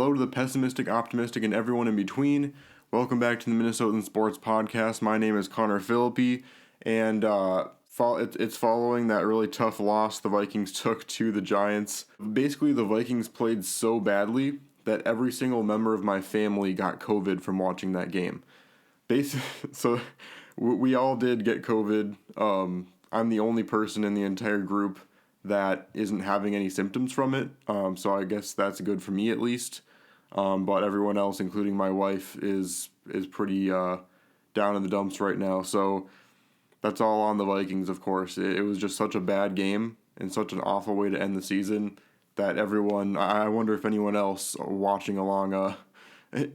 hello to the pessimistic, optimistic, and everyone in between. Welcome back to the Minnesotan Sports Podcast. My name is Connor Philippi, and it's following that really tough loss the Vikings took to the Giants. Basically, the Vikings played so badly that every single member of my family got COVID from watching that game. So we all did get COVID. I'm the only person in the entire group that isn't having any symptoms from it. So I guess that's good for me at least. But everyone else, including my wife, is pretty down in the dumps right now. So that's all on the Vikings, of course. It was just such a bad game and such an awful way to end the season that everyone, I wonder if anyone else watching along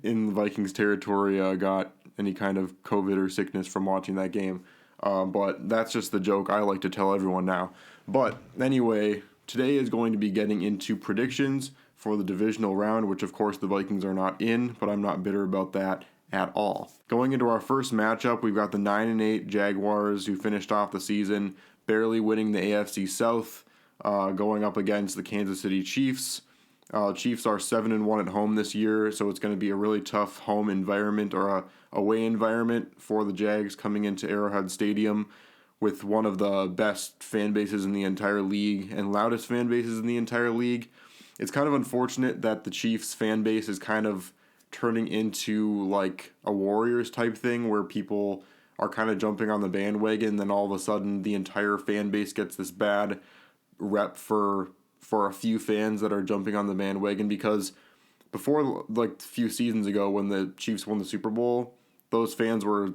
in Vikings territory got any kind of COVID or sickness from watching that game. But that's just the joke I like to tell everyone now. But anyway, today is going to be getting into predictions for the divisional round, which of course the Vikings are not in, but I'm not bitter about that at all. Going into our first matchup, we've got the 9-8 Jaguars, who finished off the season barely winning the AFC South, going up against the Kansas City Chiefs. Chiefs are 7-1 at home this year, so it's going to be a really tough home environment or a away environment for the Jags coming into Arrowhead Stadium with one of the best fan bases in the entire league and loudest fan bases in the entire league. It's kind of unfortunate that the Chiefs fan base is kind of turning into like a Warriors type thing where people are kind of jumping on the bandwagon, then all of a sudden the entire fan base gets this bad rep for a few fans that are jumping on the bandwagon, because before, like a few seasons ago when the Chiefs won the Super Bowl, those fans were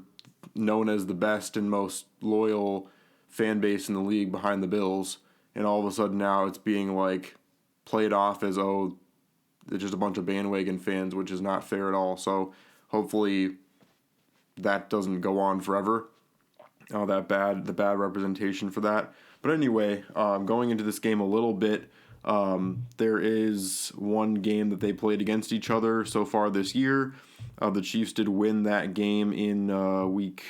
known as the best and most loyal fan base in the league behind the Bills, and all of a sudden now it's being like played off as, oh, it's just a bunch of bandwagon fans, which is not fair at all. So hopefully that doesn't go on forever. The bad representation for that. But anyway, going into this game a little bit, there is one game that they played against each other so far this year. The Chiefs did win that game in week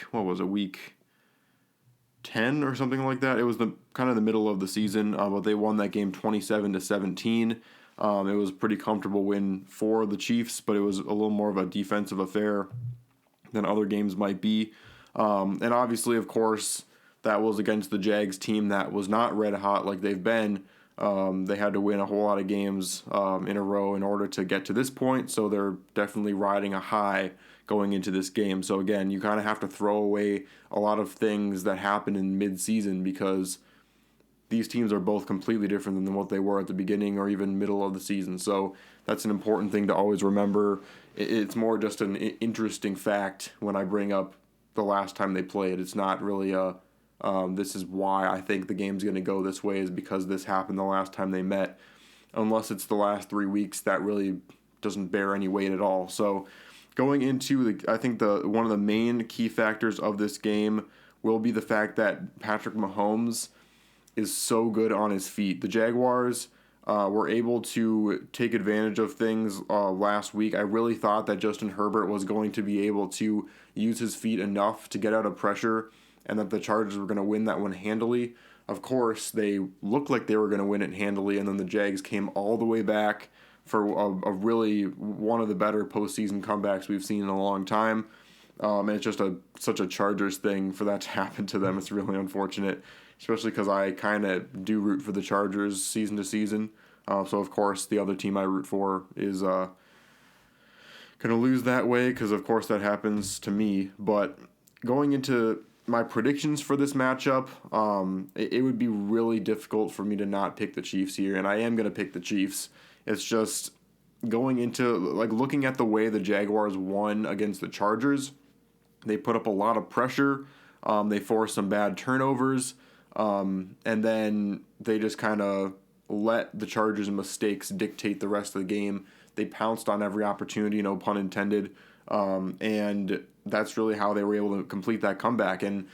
10 or something like that. It was the kind of the middle of the season, but they won that game 27-17. It was a pretty comfortable win for the Chiefs, but it was a little more of a defensive affair than other games might be. And obviously, of course, that was against the Jags team that was not red hot like they've been. They had to win a whole lot of games in a row in order to get to this point, so they're definitely riding a high going into this game. So again, you kind of have to throw away a lot of things that happen in mid-season, because these teams are both completely different than what they were at the beginning or even middle of the season. So that's an important thing to always remember. It's more just an interesting fact when I bring up the last time they played. It's not really this is why I think the game's going to go this way, is because this happened the last time they met. Unless it's the last 3 weeks, that really doesn't bear any weight at all. So going into I think one of the main key factors of this game will be the fact that Patrick Mahomes is so good on his feet. The Jaguars were able to take advantage of things last week. I really thought that Justin Herbert was going to be able to use his feet enough to get out of pressure, and that the Chargers were going to win that one handily. Of course, they looked like they were going to win it handily, and then the Jags came all the way back for a really one of the better postseason comebacks we've seen in a long time. And it's just such a Chargers thing for that to happen to them. It's really unfortunate, especially because I kind of do root for the Chargers season to season. So, of course, the other team I root for is going to lose that way, because, of course, that happens to me. But going into my predictions for this matchup, it would be really difficult for me to not pick the Chiefs here, and I am going to pick the Chiefs. It's just going into, like, looking at the way the Jaguars won against the Chargers, they put up a lot of pressure, they forced some bad turnovers, and then they just kind of let the Chargers' mistakes dictate the rest of the game. They pounced on every opportunity, no pun intended, and that's really how they were able to complete that comeback. And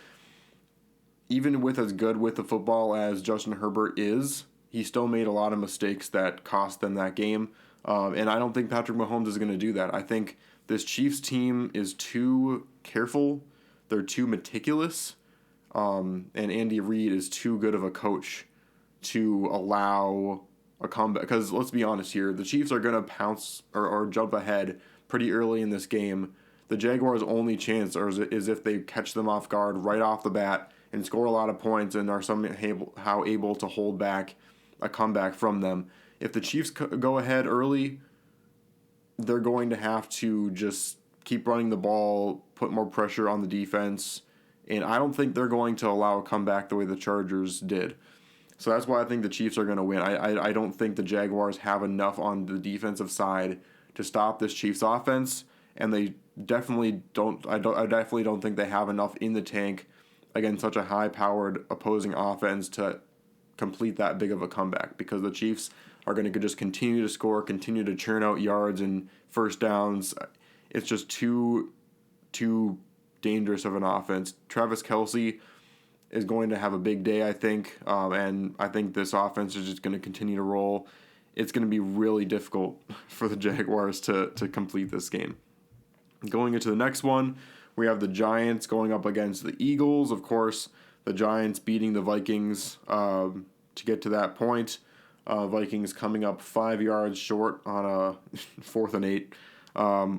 even with as good with the football as Justin Herbert is, he still made a lot of mistakes that cost them that game. And I don't think Patrick Mahomes is going to do that. I think this Chiefs team is too careful. They're too meticulous. And Andy Reid is too good of a coach to allow a comeback. Because let's be honest here, the Chiefs are going to pounce or jump ahead pretty early in this game. The Jaguars' only chance is if they catch them off guard right off the bat and score a lot of points and are somehow able to hold back a comeback from them. If the Chiefs go ahead early, they're going to have to just keep running the ball, put more pressure on the defense, and I don't think they're going to allow a comeback the way the Chargers did. So that's why I think the Chiefs are going to win. I don't think the Jaguars have enough on the defensive side to stop this Chiefs offense, and they definitely don't. I definitely don't think they have enough in the tank against such a high-powered opposing offense to complete that big of a comeback, because the Chiefs are going to just continue to score, continue to churn out yards and first downs. It's just too dangerous of an offense. Travis Kelce is going to have a big day, I think, and I think this offense is just going to continue to roll. It's going to be really difficult for the Jaguars to complete this game. Going into the next one, we have the Giants going up against the Eagles. Of course, the Giants beating the Vikings to get to that point. Vikings coming up 5 yards short on a 4th and 8.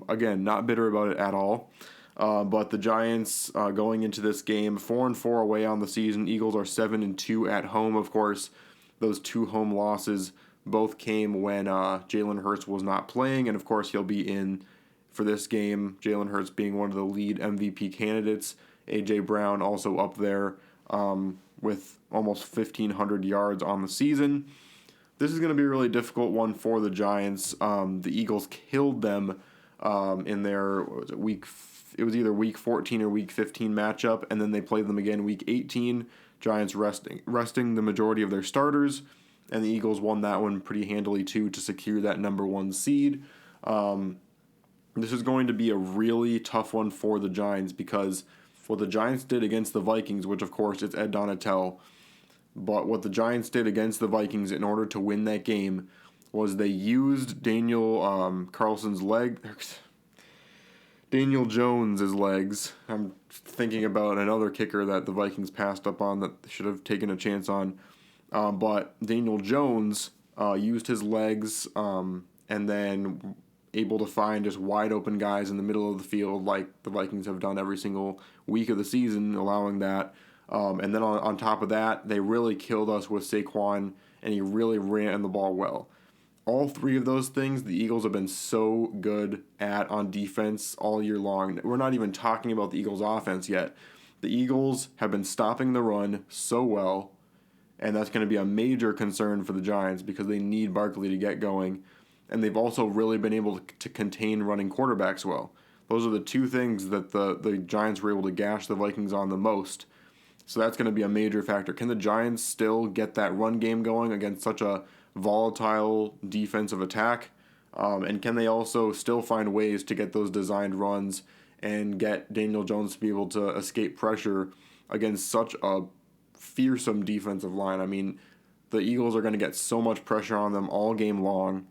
Again, not bitter about it at all. But the Giants going into this game 4-4 away on the season. Eagles are 7-2 at home. Of course, those 2 home losses both came when Jalen Hurts was not playing, and of course he'll be in for this game. Jalen Hurts being one of the lead MVP candidates. A.J. Brown also up there with almost 1,500 yards on the season. This is going to be a really difficult one for the Giants. The Eagles killed them in their it was either week 14 or week 15 matchup, and then they played them again week 18. Giants resting the majority of their starters, and the Eagles won that one pretty handily too to secure that number 1 seed. This is going to be a really tough one for the Giants, because what the Giants did against the Vikings, which of course it's Ed Donatel, but what the Giants did against the Vikings in order to win that game was they used Daniel Jones' legs. I'm thinking about another kicker that the Vikings passed up on that they should have taken a chance on. But Daniel Jones used his legs and then able to find just wide open guys in the middle of the field like the Vikings have done every single week of the season, allowing that. And then on top of that, they really killed us with Saquon, and he really ran the ball well. All 3 of those things the Eagles have been so good at on defense all year long. We're not even talking about the Eagles' offense yet. The Eagles have been stopping the run so well, and that's going to be a major concern for the Giants because they need Barkley to get going. And they've also really been able to contain running quarterbacks well. Those are the 2 things that the Giants were able to gash the Vikings on the most. So that's going to be a major factor. Can the Giants still get that run game going against such a volatile defensive attack? And can they also still find ways to get those designed runs and get Daniel Jones to be able to escape pressure against such a fearsome defensive line? I mean, the Eagles are going to get so much pressure on them all game long.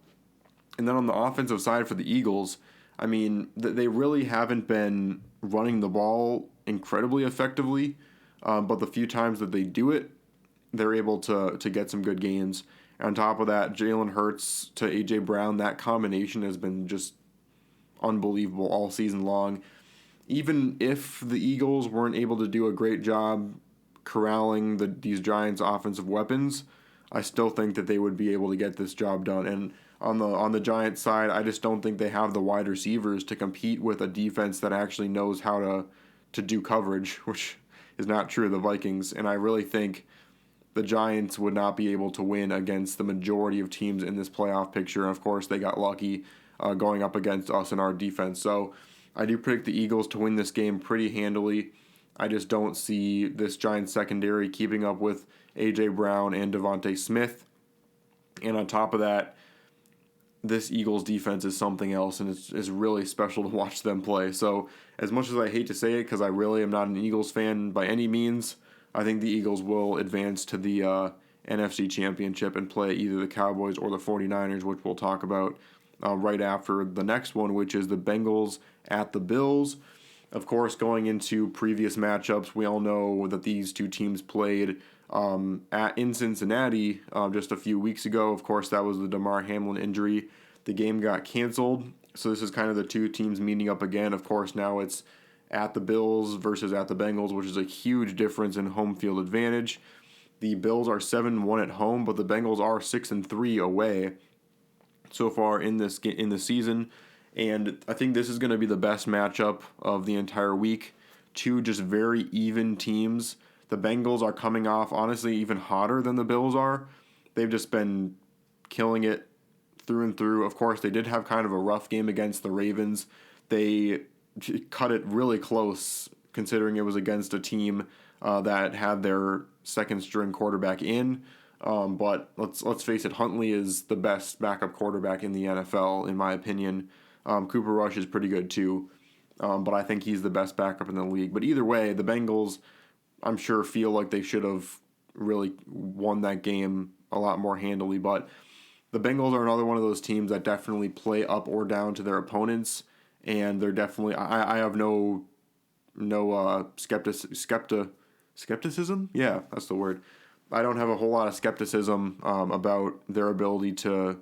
And then on the offensive side for the Eagles, I mean, they really haven't been running the ball incredibly effectively. But the few times that they do it, they're able to get some good gains. On top of that, Jalen Hurts to A.J. Brown, that combination has been just unbelievable all season long. Even if the Eagles weren't able to do a great job corralling these Giants' offensive weapons, I still think that they would be able to get this job done. And on the Giants side, I just don't think they have the wide receivers to compete with a defense that actually knows how to do coverage, which is not true of the Vikings. And I really think the Giants would not be able to win against the majority of teams in this playoff picture. And of course, they got lucky going up against us in our defense. So I do predict the Eagles to win this game pretty handily. I just don't see this Giants secondary keeping up with A.J. Brown and Devontae Smith. And on top of that, this Eagles defense is something else, and it's really special to watch them play. So as much as I hate to say it, because I really am not an Eagles fan by any means, I think the Eagles will advance to the NFC Championship and play either the Cowboys or the 49ers, which we'll talk about right after the next one, which is the Bengals at the Bills. Of course, going into previous matchups, we all know that these two teams played in Cincinnati just a few weeks ago. Of course, that was the Damar Hamlin injury. The game got canceled, so this is kind of the two teams meeting up again. Of course, now it's at the Bills versus at the Bengals, which is a huge difference in home field advantage. The Bills are 7-1 at home, but the Bengals are 6-3 away so far in the season. And I think this is going to be the best matchup of the entire week. Two just very even teams. The Bengals are coming off, honestly, even hotter than the Bills are. They've just been killing it through and through. Of course, they did have kind of a rough game against the Ravens. They cut it really close, considering it was against a team that had their second-string quarterback in. But let's face it, Huntley is the best backup quarterback in the NFL, in my opinion. Cooper Rush is pretty good too, but I think he's the best backup in the league. But either way, the Bengals, I'm sure, feel like they should have really won that game a lot more handily. But the Bengals are another one of those teams that definitely play up or down to their opponents, and they're definitely. I have no skepticism. Yeah, that's the word. I don't have a whole lot of skepticism about their ability to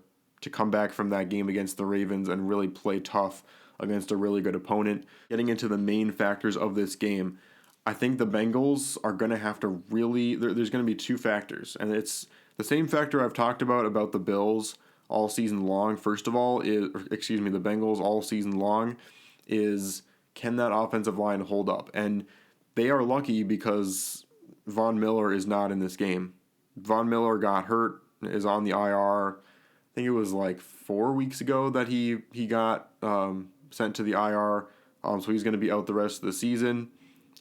come back from that game against the Ravens and really play tough against a really good opponent. Getting into the main factors of this game, I think the Bengals are going to have to really. There's going to be two factors, and it's the same factor I've talked about the Bills all season long. First of all, the Bengals all season long is, can that offensive line hold up? And they are lucky because Von Miller is not in this game. Von Miller got hurt, is on the IR. I think it was like 4 weeks ago that he got sent to the IR. So he's going to be out the rest of the season.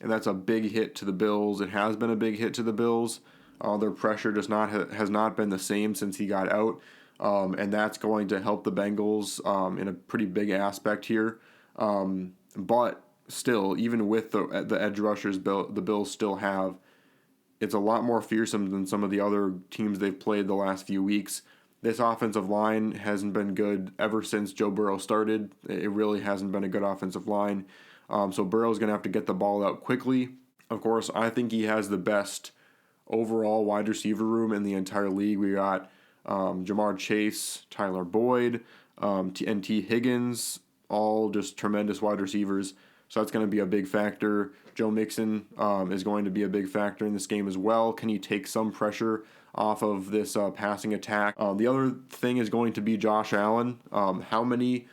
And that's a big hit to the Bills. It has been a big hit to the Bills. Their pressure has not been the same since he got out. And that's going to help the Bengals in a pretty big aspect here. But still, even with the edge rushers the Bills still have, it's a lot more fearsome than some of the other teams they've played the last few weeks. This offensive line hasn't been good ever since Joe Burrow started. It really hasn't been a good offensive line. So Burrow's going to have to get the ball out quickly. Of course, I think he has the best overall wide receiver room in the entire league. We got Jamar Chase, Tyler Boyd, and T. Higgins, all just tremendous wide receivers. So that's going to be a big factor. Joe Mixon is going to be a big factor in this game as well. Can he take some pressure off of this passing attack? The other thing is going to be Josh Allen. How many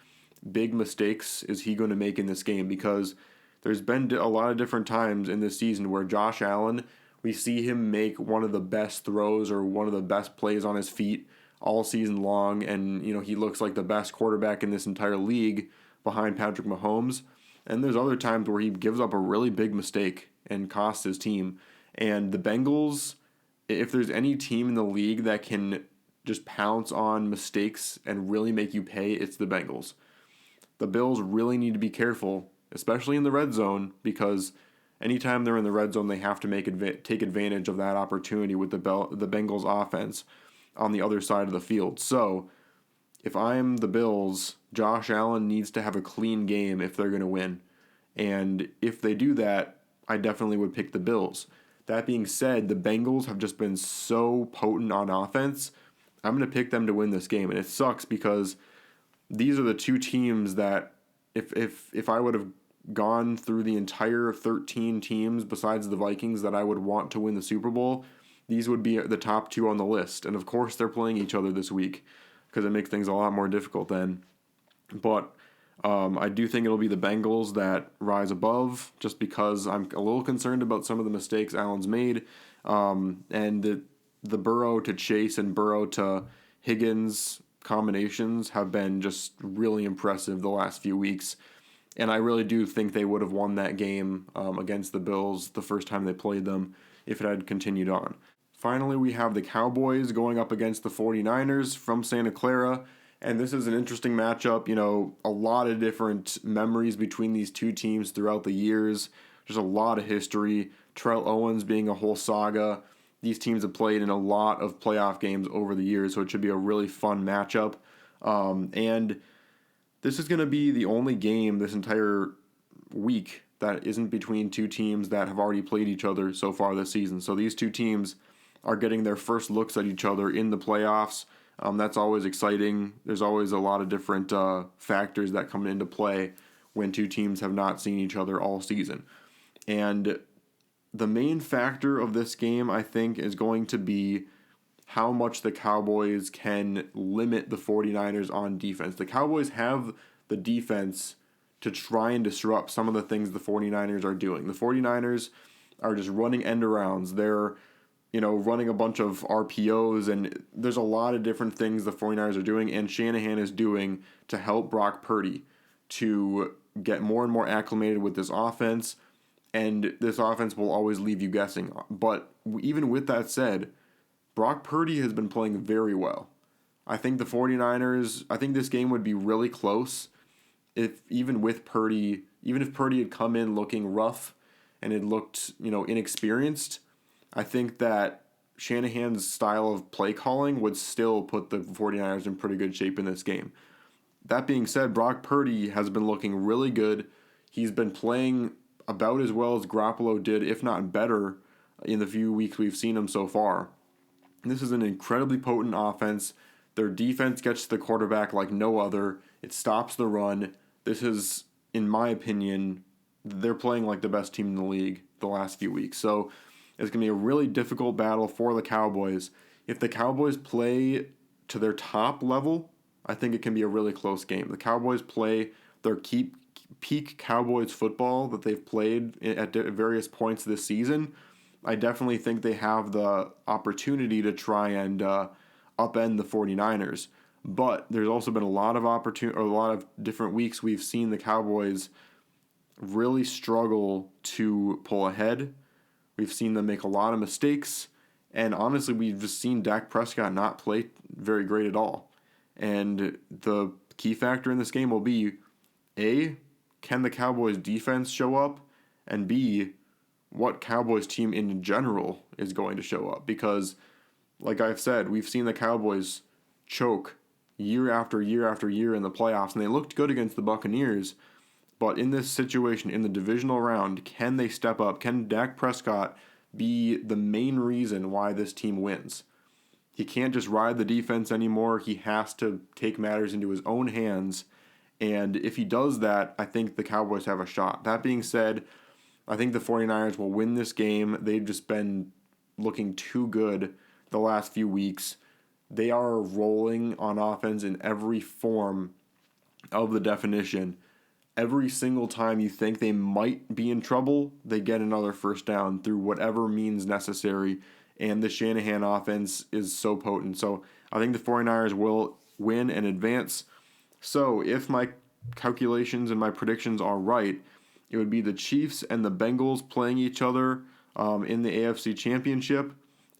big mistakes is he going to make in this game? Because there's been a lot of different times in this season where Josh Allen, we see him make one of the best throws or one of the best plays on his feet all season long, and he looks like the best quarterback in this entire league behind Patrick Mahomes. And there's other times where he gives up a really big mistake and costs his team. And the Bengals, if there's any team in the league that can just pounce on mistakes and really make you pay, it's the Bengals. The Bills really need to be careful, especially in the red zone, because anytime they're in the red zone, they have to take advantage of that opportunity with the Bengals offense on the other side of the field. So if I'm the Bills, Josh Allen needs to have a clean game if they're going to win. And if they do that, I definitely would pick the Bills. That being said, the Bengals have just been so potent on offense. I'm going to pick them to win this game. And it sucks because these are the two teams that if I would have gone through the entire 13 teams besides the Vikings that I would want to win the Super Bowl, these would be the top two on the list. And of course, they're playing each other this week because it makes things a lot more difficult then. But I do think it'll be the Bengals that rise above, just because I'm a little concerned about some of the mistakes Allen's made. And the Burrow to Chase and Burrow to Higgins combinations have been just really impressive the last few weeks. And I really do think they would have won that game against the Bills the first time they played them if it had continued on. Finally, we have the Cowboys going up against the 49ers from Santa Clara. And this is an interesting matchup. A lot of different memories between these two teams throughout the years. There's a lot of history. Terrell Owens being a whole saga. These teams have played in a lot of playoff games over the years, so it should be a really fun matchup. And this is going to be the only game this entire week that isn't between two teams that have already played each other so far this season. So these two teams are getting their first looks at each other in the playoffs. That's always exciting. There's always a lot of different factors that come into play when two teams have not seen each other all season. And the main factor of this game, I think, is going to be how much the Cowboys can limit the 49ers on defense. The Cowboys have the defense to try and disrupt some of the things the 49ers are doing. The 49ers are just running end arounds. They're, running a bunch of RPOs, and there's a lot of different things the 49ers are doing, and Shanahan is doing to help Brock Purdy to get more and more acclimated with this offense, and this offense will always leave you guessing. But even with that said, Brock Purdy has been playing very well. I think the 49ers, I think this game would be really close if Purdy had come in looking rough and it looked, inexperienced. I think that Shanahan's style of play calling would still put the 49ers in pretty good shape in this game. That being said, Brock Purdy has been looking really good. He's been playing about as well as Garoppolo did, if not better, in the few weeks we've seen him so far. This is an incredibly potent offense. Their defense gets to the quarterback like no other. It stops the run. This is, in my opinion, they're playing like the best team in the league the last few weeks. So it's going to be a really difficult battle for the Cowboys. If the Cowboys play to their top level, I think it can be a really close game. The Cowboys play their peak Cowboys football that they've played at various points this season. I definitely think they have the opportunity to try and upend the 49ers. But there's also been a lot of different weeks we've seen the Cowboys really struggle to pull ahead. We've seen them make a lot of mistakes, and honestly, we've just seen Dak Prescott not play very great at all. And the key factor in this game will be, A, can the Cowboys defense show up? And B, what Cowboys team in general is going to show up? Because, like I've said, we've seen the Cowboys choke year after year after year in the playoffs, and they looked good against the Buccaneers. But in this situation, in the divisional round, can they step up? Can Dak Prescott be the main reason why this team wins? He can't just ride the defense anymore. He has to take matters into his own hands. And if he does that, I think the Cowboys have a shot. That being said, I think the 49ers will win this game. They've just been looking too good the last few weeks. They are rolling on offense in every form of the definition. Every single time you think they might be in trouble, they get another first down through whatever means necessary. And the Shanahan offense is so potent. So I think the 49ers will win and advance. So if my calculations and my predictions are right, it would be the Chiefs and the Bengals playing each other in the AFC Championship.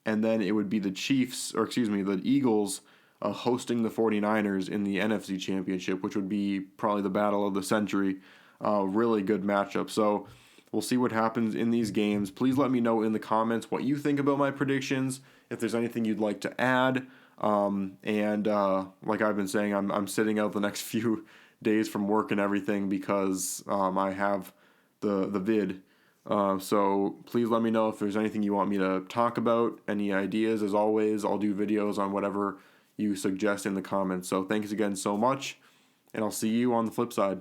And then it would be the Eagles hosting the 49ers in the NFC Championship, which would be probably the battle of the century. Really good matchup. So we'll see what happens in these games. Please let me know in the comments what you think about my predictions, if there's anything you'd like to add. Like I've been saying, I'm sitting out the next few days from work and everything because I have the vid. So please let me know if there's anything you want me to talk about, any ideas. As always, I'll do videos on whatever you suggest in the comments. So thanks again so much, and I'll see you on the flip side.